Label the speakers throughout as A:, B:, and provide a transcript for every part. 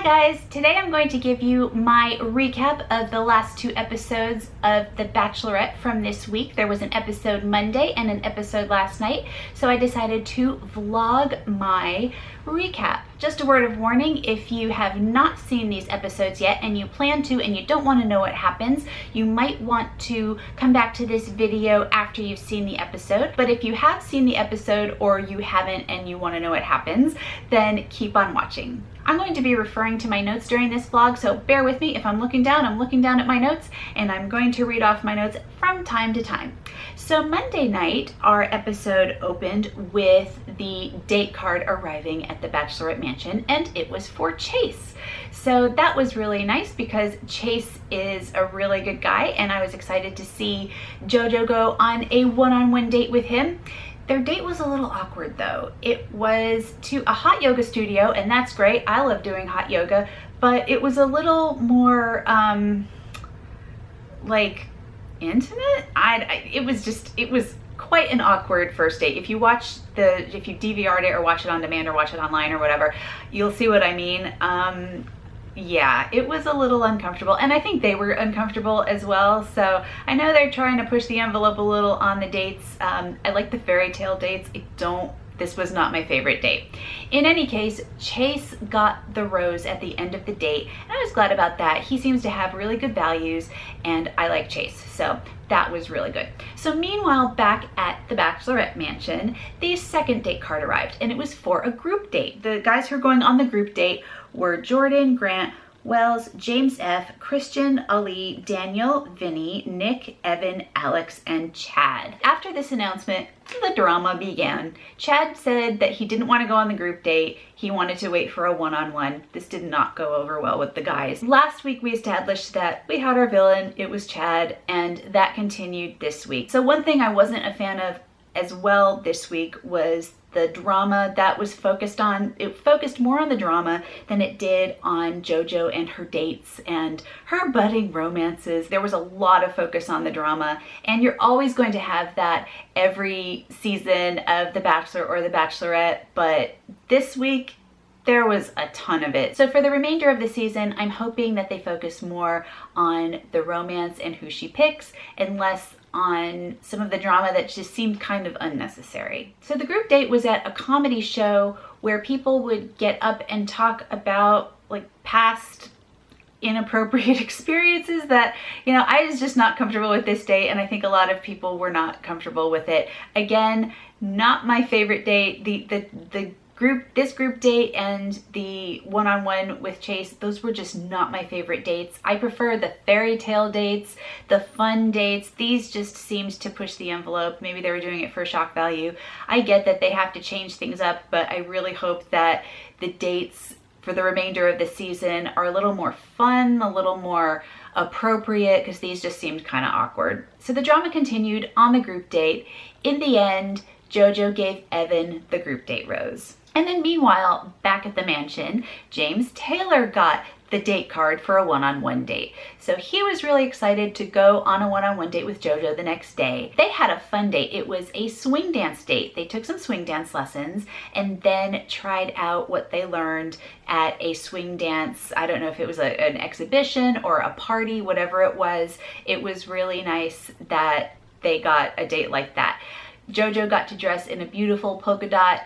A: guys, today I'm going to give you my recap of the last two episodes of The Bachelorette from this week. There was an episode Monday and an episode last night, so I decided to vlog my recap. Just a word of warning, if you have not seen these episodes yet and you plan to and you don't want to know what happens, you might want to come back to this video after you've seen the episode. But if you have seen the episode or you haven't and you want to know what happens, then keep on watching. I'm going to be referring to my notes during this vlog, so bear with me. If I'm looking down at my notes, and I'm going to read off my notes from time to time. So Monday night, our episode opened with the date card arriving at the Bachelorette mansion, and it was for Chase. So that was really nice because Chase is a really good guy, and I was excited to see JoJo go on a one-on-one date with him. Their date was a little awkward though. It was to a hot yoga studio, and that's great. I love doing hot yoga, but it was a little more like intimate. It was quite an awkward first date. If you DVR'd it or watch it on demand or watch it online or whatever, you'll see what I mean. Yeah, it was a little uncomfortable, and I think they were uncomfortable as well. So I know they're trying to push the envelope a little on the dates. I like the fairy tale dates. This was not my favorite date. In any case, Chase got the rose at the end of the date, and I was glad about that. He seems to have really good values, and I like Chase, so that was really good. So meanwhile, back at the Bachelorette mansion, the second date card arrived, and it was for a group date. The guys who are going on the group date were Jordan, Grant, Wells, James F., Christian, Ali, Daniel, Vinny, Nick, Evan, Alex, and Chad. After this announcement, the drama began. Chad said that he didn't want to go on the group date. He wanted to wait for a one-on-one. This did not go over well with the guys. Last week we established that we had our villain. It was Chad, and that continued this week. So one thing I wasn't a fan of as well this week was the drama that was focused on. It focused more on the drama than it did on JoJo and her dates and her budding romances. There was a lot of focus on the drama, and you're always going to have that every season of The Bachelor or The Bachelorette, but this week there was a ton of it. So for the remainder of the season, I'm hoping that they focus more on the romance and who she picks and less on some of the drama that just seemed kind of unnecessary. So the group date was at a comedy show where people would get up and talk about like past inappropriate experiences that, I was just not comfortable with this date, and I think a lot of people were not comfortable with it. Again, not my favorite date. This group date and the one-on-one with Chase, those were just not my favorite dates. I prefer the fairy tale dates, the fun dates. These just seemed to push the envelope. Maybe they were doing it for shock value. I get that they have to change things up, but I really hope that the dates for the remainder of the season are a little more fun, a little more appropriate, because these just seemed kind of awkward. So the drama continued on the group date. In the end, JoJo gave Evan the group date rose. And then meanwhile, back at the mansion, James Taylor got the date card for a one-on-one date. So he was really excited to go on a one-on-one date with JoJo the next day. They had a fun date. It was a swing dance date. They took some swing dance lessons and then tried out what they learned at a swing dance. I don't know if it was an exhibition or a party, whatever it was. It was really nice that they got a date like that. JoJo got to dress in a beautiful polka dot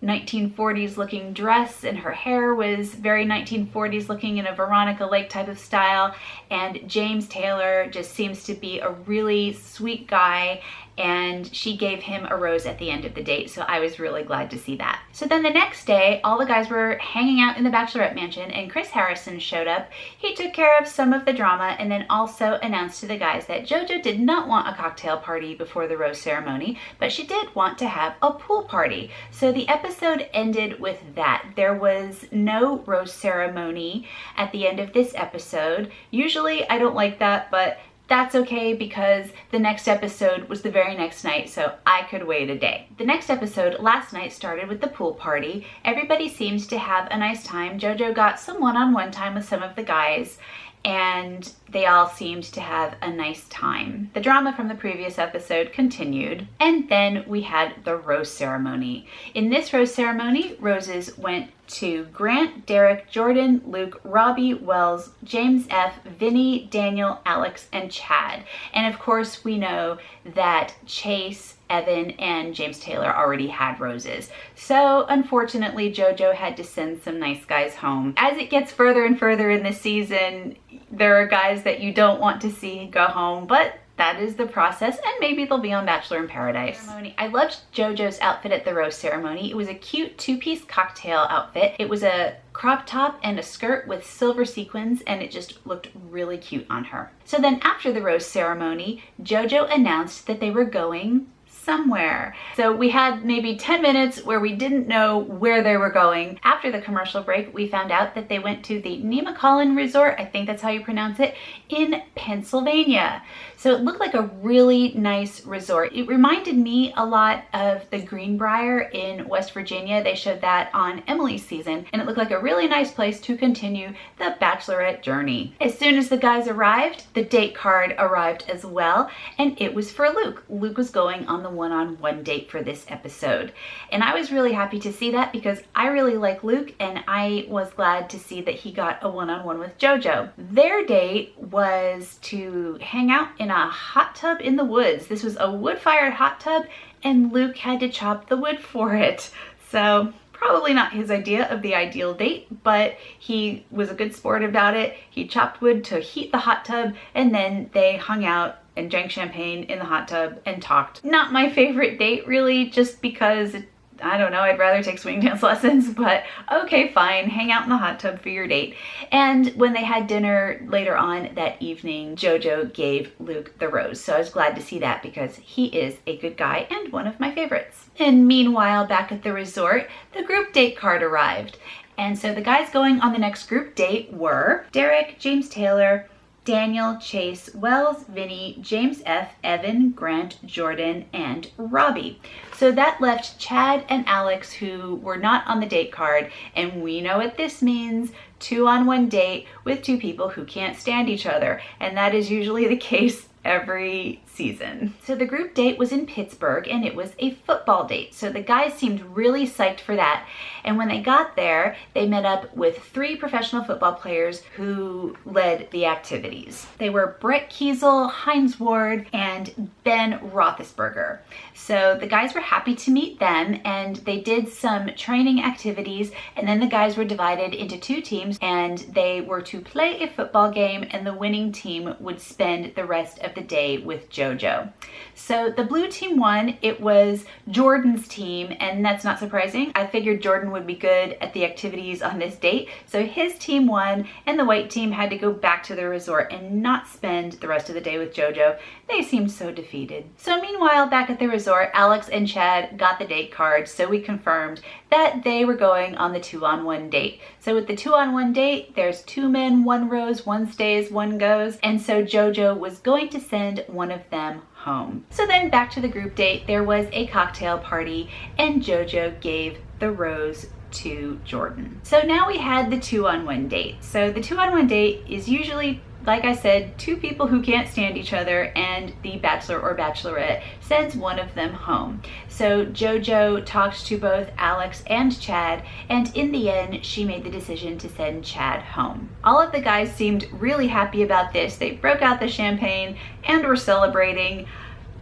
A: 1940s looking dress, and her hair was very 1940s looking in a Veronica Lake type of style, and James Taylor just seems to be a really sweet guy, and she gave him a rose at the end of the date, so I was really glad to see that. So then the next day, all the guys were hanging out in the Bachelorette mansion, and Chris Harrison showed up. He took care of some of the drama and then also announced to the guys that JoJo did not want a cocktail party before the rose ceremony, but she did want to have a pool party. So the episode ended with that. There was no rose ceremony at the end of this episode. Usually I don't like that, but that's okay because the next episode was the very next night, so I could wait a day. The next episode last night started with the pool party. Everybody seems to have a nice time. JoJo got some one-on-one time with some of the guys, and they all seemed to have a nice time. The drama from the previous episode continued, and then we had the rose ceremony. In this rose ceremony, roses went to Grant, Derek, Jordan, Luke, Robbie, Wells, James F., Vinny, Daniel, Alex, and Chad. And of course, we know that Chase, Evan, and James Taylor already had roses. So unfortunately, JoJo had to send some nice guys home. As it gets further and further in the season, there are guys that you don't want to see go home, but that is the process, and maybe they'll be on Bachelor in Paradise. I loved JoJo's outfit at the rose ceremony. It was a cute two-piece cocktail outfit. It was a crop top and a skirt with silver sequins, and it just looked really cute on her. So then after the rose ceremony, JoJo announced that they were going somewhere. So we had maybe 10 minutes where we didn't know where they were going. After the commercial break, we found out that they went to the Nemacolin Resort, I think that's how you pronounce it, in Pennsylvania. So it looked like a really nice resort. It reminded me a lot of the Greenbrier in West Virginia. They showed that on Emily's season, and it looked like a really nice place to continue the Bachelorette journey. As soon as the guys arrived, the date card arrived as well, and it was for Luke. Luke was going on the one-on-one date for this episode. And I was really happy to see that because I really like Luke, and I was glad to see that he got a one-on-one with JoJo. Their date was to hang out in a hot tub in the woods. This was a wood-fired hot tub, and Luke had to chop the wood for it. So probably not his idea of the ideal date, but he was a good sport about it. He chopped wood to heat the hot tub, and then they hung out and drank champagne in the hot tub and talked. Not my favorite date really, just because I don't know, I'd rather take swing dance lessons, but okay, fine, hang out in the hot tub for your date. And when they had dinner later on that evening, JoJo gave Luke the rose. So I was glad to see that because he is a good guy and one of my favorites. And meanwhile, back at the resort, the group date card arrived. And so the guys going on the next group date were Derek, James Taylor, Daniel, Chase, Wells, Vinny, James F., Evan, Grant, Jordan, and Robbie. So that left Chad and Alex, who were not on the date card, and we know what this means: 2-on-1 date with two people who can't stand each other, and that is usually the case every season. So the group date was in Pittsburgh, and it was a football date. So the guys seemed really psyched for that. And when they got there, they met up with 3 professional football players who led the activities. They were Brett Kiesel, Heinz Ward, and Ben Roethlisberger. So the guys were happy to meet them, and they did some training activities, and then the guys were divided into 2 teams, and they were to play a football game, and the winning team would spend the rest of the day with JoJo. So the blue team won. It was Jordan's team, and that's not surprising. I figured Jordan would be good at the activities on this date, so his team won, and the white team had to go back to the resort and not spend the rest of the day with JoJo. They seemed so defeated. So meanwhile, back at the resort, Alex and Chad got the date card, so we confirmed that they were going on the 2-on-1 date. So with the 2-on-1 date, there's 2 men, 1 rose, 1 stays, 1 goes, and so JoJo was going to send one of them home. So then back to the group date, there was a cocktail party, and JoJo gave the rose to Jordan. So now we had the 2-on-1 date. So the 2-on-1 date is usually, like I said, 2 people who can't stand each other, and the bachelor or bachelorette sends one of them home. So JoJo talked to both Alex and Chad, and in the end, she made the decision to send Chad home. All of the guys seemed really happy about this. They broke out the champagne and were celebrating.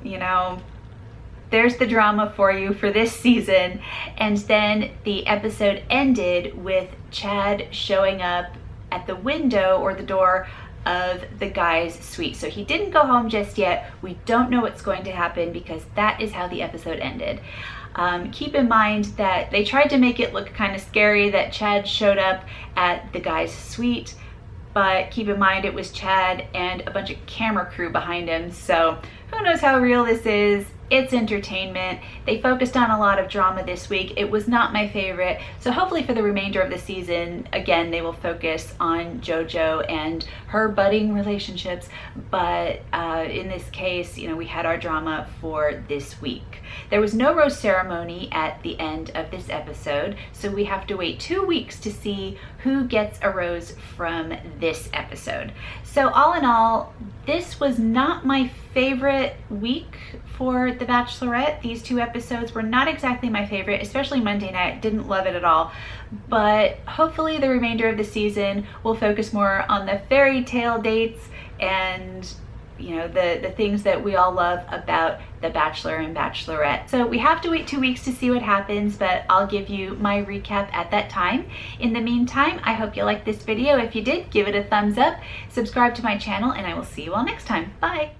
A: You know, there's the drama for you for this season. And then the episode ended with Chad showing up at the window or the door of the guy's suite. So he didn't go home just yet. We don't know what's going to happen because that is how the episode ended. Keep in mind that they tried to make it look kind of scary that Chad showed up at the guy's suite, but keep in mind it was Chad and a bunch of camera crew behind him, so who knows how real this is. It's entertainment. They focused on a lot of drama this week. It was not my favorite. So hopefully for the remainder of the season, again, they will focus on JoJo and her budding relationships. But in this case, you know, we had our drama for this week. There was no rose ceremony at the end of this episode, so we have to wait 2 weeks to see who gets a rose from this episode. So all in all, this was not my favorite week for The Bachelorette. These 2 episodes were not exactly my favorite, especially Monday night. Didn't love it at all. But hopefully the remainder of the season will focus more on the fairy tale dates and, you know, the things that we all love about The Bachelor and Bachelorette. So we have to wait 2 weeks to see what happens, but I'll give you my recap at that time. In the meantime, I hope you liked this video. If you did, give it a thumbs up, subscribe to my channel, and I will see you all next time. Bye!